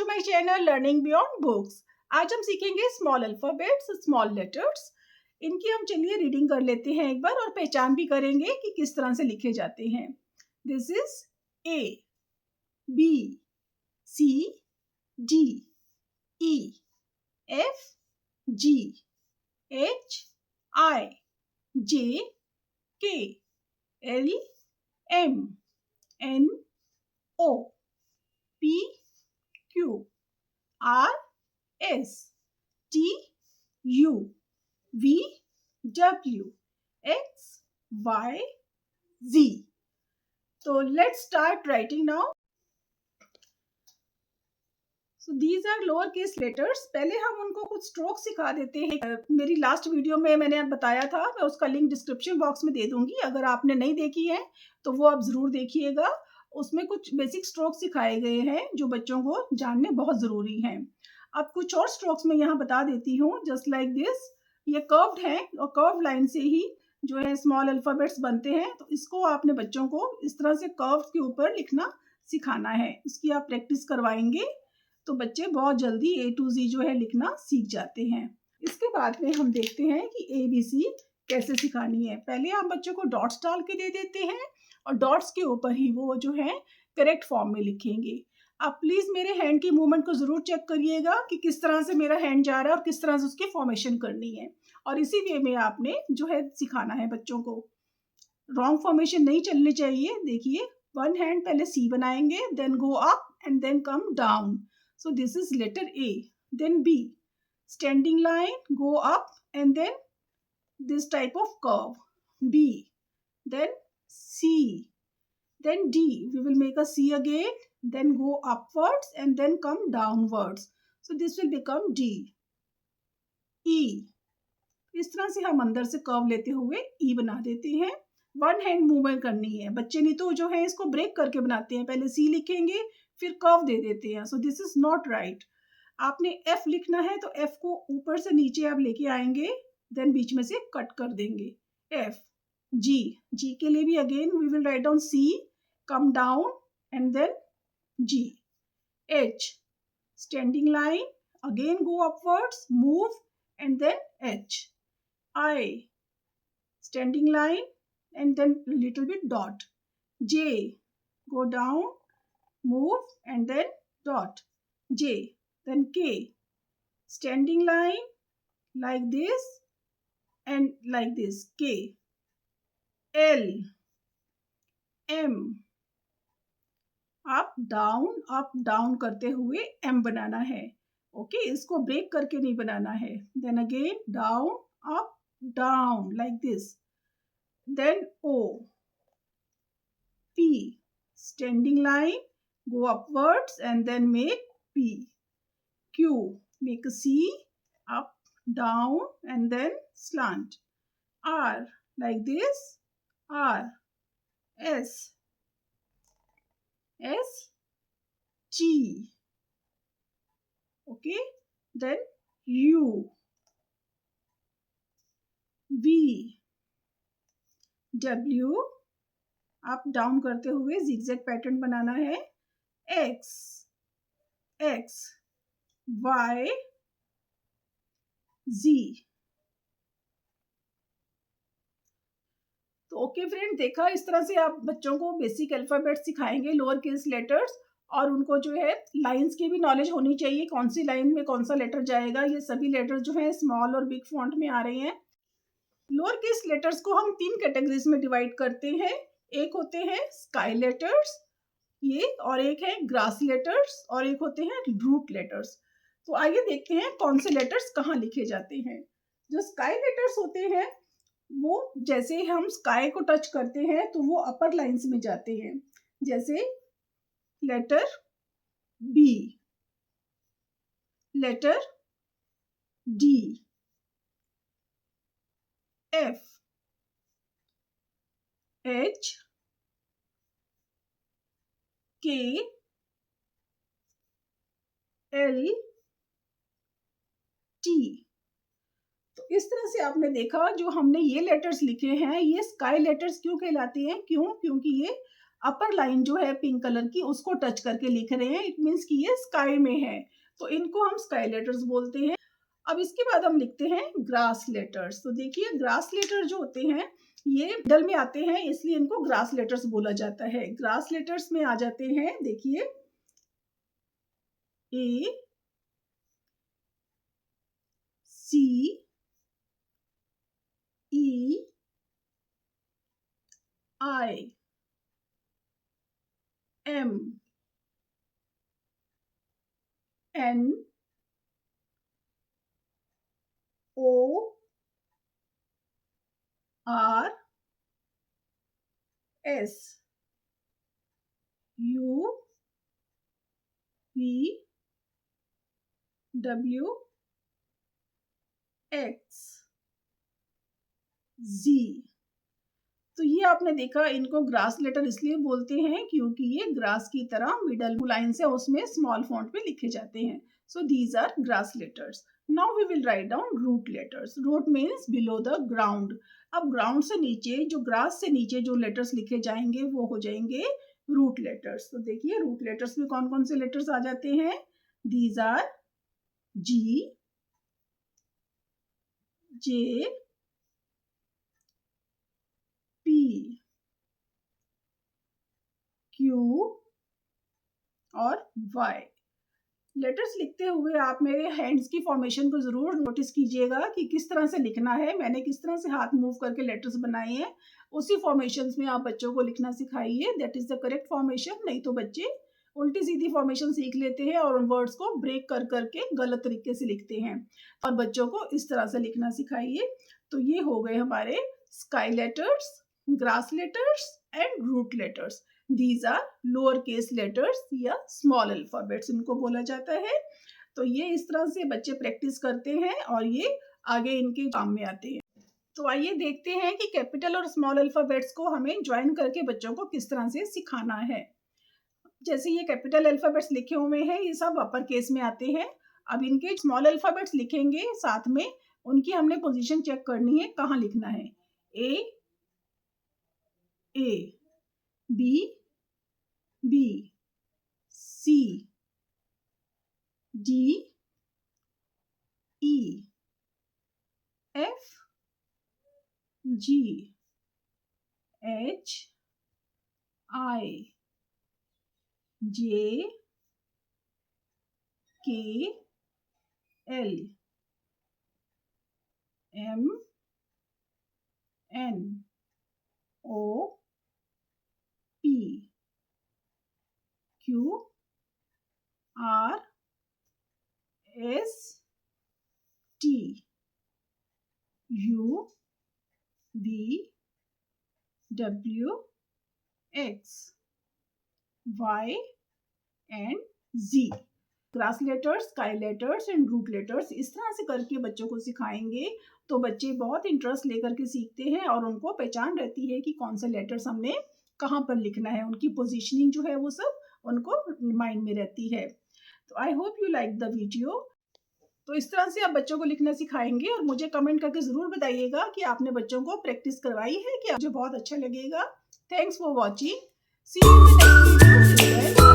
To my channel learning beyond books. आज हम सीखेंगे स्मॉल अल्फाबेट्स, स्मॉल लेटर्स। इनकी हम चलिए रीडिंग कर लेते हैं एक बार और पहचान भी करेंगे कि किस तरह से लिखे जाते हैं। This is A, B, C, D, E, F, G, H, I, J, K, L, M, N, O, P, Q, R, S, T, U, V, W, X, Y, Z. तो let's start writing now. So these are lower case letters। पहले हम उनको कुछ stroke सिखा देते हैं। मेरी last video में मैंने बताया था, मैं उसका लिंक डिस्क्रिप्शन बॉक्स में दे दूंगी। अगर आपने नहीं देखी है तो वो आप जरूर देखिएगा। उसमें कुछ बेसिक स्ट्रोक सिखाए गए हैं जो बच्चों को जानने बहुत जरूरी हैं। अब कुछ और स्ट्रोक्स मैं यहाँ बता देती हूँ। जस्ट लाइक दिस, ये कर्व्ड है और कर्व लाइन से ही जो है स्मॉल अल्फाबेट्स बनते हैं। तो इसको आपने बच्चों को इस तरह से कर्व के ऊपर लिखना सिखाना है। इसकी आप प्रैक्टिस करवाएंगे तो बच्चे बहुत जल्दी A to Z जो है लिखना सीख जाते हैं। इसके बाद में हम देखते हैं कि ABC कैसे सिखानी है। पहले हम बच्चों को डॉट्स डाल के दे देते हैं और डॉट्स के ऊपर ही वो जो है करेक्ट फॉर्म में लिखेंगे। आप प्लीज मेरे हैंड की मूवमेंट को जरूर चेक करिएगा कि किस तरह से मेरा हैंड जा रहा है और किस तरह से उसकी फॉर्मेशन करनी है। और इसी वे में आपने जो है सिखाना है बच्चों को। रॉन्ग फॉर्मेशन नहीं चलनी चाहिए। देखिए, वन हैंड पहले C बनाएंगे, then go up and then come down. So this is letter A, then B, standing line, go up and then this type of curve, B, then C, then D, we will make a C again, then go upwards and then come downwards. So this will become D, E. इस तरह से हम अंदर से curve लेते हुए E बना देते हैं। वन हैंड मूवमेंट करनी है। बच्चे नहीं तो जो है इसको ब्रेक करके बनाते हैं, पहले C लिखेंगे फिर कर्व दे देते हैं। So this is not right. आपने F लिखना है तो F को ऊपर से नीचे आप लेके आएंगे, देन बीच में से कट कर देंगे। F, G, G के लिए भी again we will write down C, come down and then G, H, standing line, again go upwards, move and then H, I, standing line and then little bit dot, J, go down, move and then dot, J, then K, standing line like this and like this, K, L, M, up down करते हुए M बनाना है। Okay, इसको break करके नहीं बनाना है। Then again down, up, down like this, then O, P, standing line, go upwards and then make P, Q, make a C, up, down and then slant, R like this, R, S, S, T, okay, then U, V, W, up down करते हुए zigzag pattern बनाना है, X, X, Y, Z। तो okay friend, देखा, इस तरह से आप बच्चों को बेसिक अल्फाबेट सिखाएंगे, लोअर केस लेटर्स, और उनको जो है लाइंस की भी नॉलेज होनी चाहिए, कौन सी लाइन में कौन सा लेटर जाएगा। ये सभी लेटर जो है स्मॉल और बिग फॉन्ट में आ रहे हैं। लोअर केस लेटर्स को हम 3 कैटेगरीज में डिवाइड करते हैं। एक होते हैं स्काई लेटर्स, ये, और एक है ग्रास लेटर्स, और एक होते हैं रूट लेटर्स। तो आइए देखते हैं कौन से लेटर्स कहाँ लिखे जाते हैं। जो स्काई लेटर्स होते हैं वो जैसे हम स्काई को टच करते हैं तो वो अपर लाइंस में जाते हैं। जैसे letter B, letter D, F, H, K, L, T। तो इस तरह से आपने देखा, जो हमने ये लेटर्स लिखे हैं ये स्काई लेटर्स क्यों कहलाते हैं? क्योंकि ये अपर लाइन जो है पिंक कलर की उसको टच करके लिख रहे हैं, इट मीन्स कि ये स्काई में है, तो इनको हम स्काई लेटर्स बोलते हैं। अब इसके बाद हम लिखते हैं ग्रास लेटर्स। तो देखिए ग्रास लेटर जो होते हैं ये मिडल में आते हैं, इसलिए इनको ग्रास लेटर्स बोला जाता है। ग्रास लेटर्स में आ जाते हैं, देखिए A, C, E, I, M, N, O, R, S, U, V, W, X, Z. तो ये आपने देखा, इनको ग्रास लेटर इसलिए बोलते हैं क्योंकि ये ग्रास की तरह मिडल लाइन से उसमें स्मॉल फॉन्ट में लिखे जाते हैं। So these are grass letters. Now we will write down root letters. Root means below the ground. अब ग्राउंड से नीचे, जो ग्रास से नीचे जो लेटर्स लिखे जाएंगे वो हो जाएंगे रूट लेटर्स। तो देखिए रूट लेटर्स में कौन कौन से लेटर्स आ जाते हैं। These R G, J, P, Q और वाई। लेटर्स लिखते हुए आप मेरे हैंड्स की फॉर्मेशन को जरूर नोटिस कीजिएगा कि किस तरह से लिखना है। मैंने किस तरह से हाथ मूव करके लेटर्स बनाए हैं, उसी फॉर्मेशंस में आप बच्चों को लिखना सिखाइए। That is the correct formation. नहीं तो बच्चे उल्टी सीधी फॉर्मेशन सीख लेते हैं और उन वर्ड्स को ब्रेक कर करके गलत तरीके से लिखते हैं। और बच्चों को इस तरह से लिखना सिखाइए। तो ये हो गए हमारे sky letters, grass letters and root letters. These are lower case letters या स्मॉल अल्फाबेट्स इनको बोला जाता है। तो ये इस तरह से बच्चे प्रैक्टिस करते हैं और ये आगे इनके काम में आते हैं। तो आइए देखते हैं कि कैपिटल और स्मॉल अल्फाबेट्स को हमें ज्वाइन करके बच्चों को किस तरह से सिखाना है। जैसे ये कैपिटल अल्फाबेट्स लिखे हुए हैं, ये सब अपर केस में आते हैं। अब इनके स्मॉल अल्फाबेट्स लिखेंगे साथ में, उनकी हमने पोजीशन चेक करनी है, कहाँ लिखना है। ए, B, B, C, D, E, F, G, H, I, J, K, L, M, N, O, P, Q, R, S, T, U, V, W, X, Y and Z। Grass letters, sky letters and root letters इस तरह से करके बच्चों को सिखाएंगे तो बच्चे बहुत इंटरेस्ट लेकर के सीखते हैं और उनको पहचान रहती है कि कौन सा लेटर्स हमने कहाँ पर लिखना है। उनकी पोजीशनिंग जो है वो सब उनको माइंड में रहती है। तो I hope you like the video. तो इस तरह से आप बच्चों को लिखना सिखाएंगे और मुझे कमेंट करके ज़रूर बताइएगा कि आपने बच्चों को प्रैक्टिस करवाई है, कि मुझे बहुत अच्छा लगेगा। Thanks for watching. See you in the next video.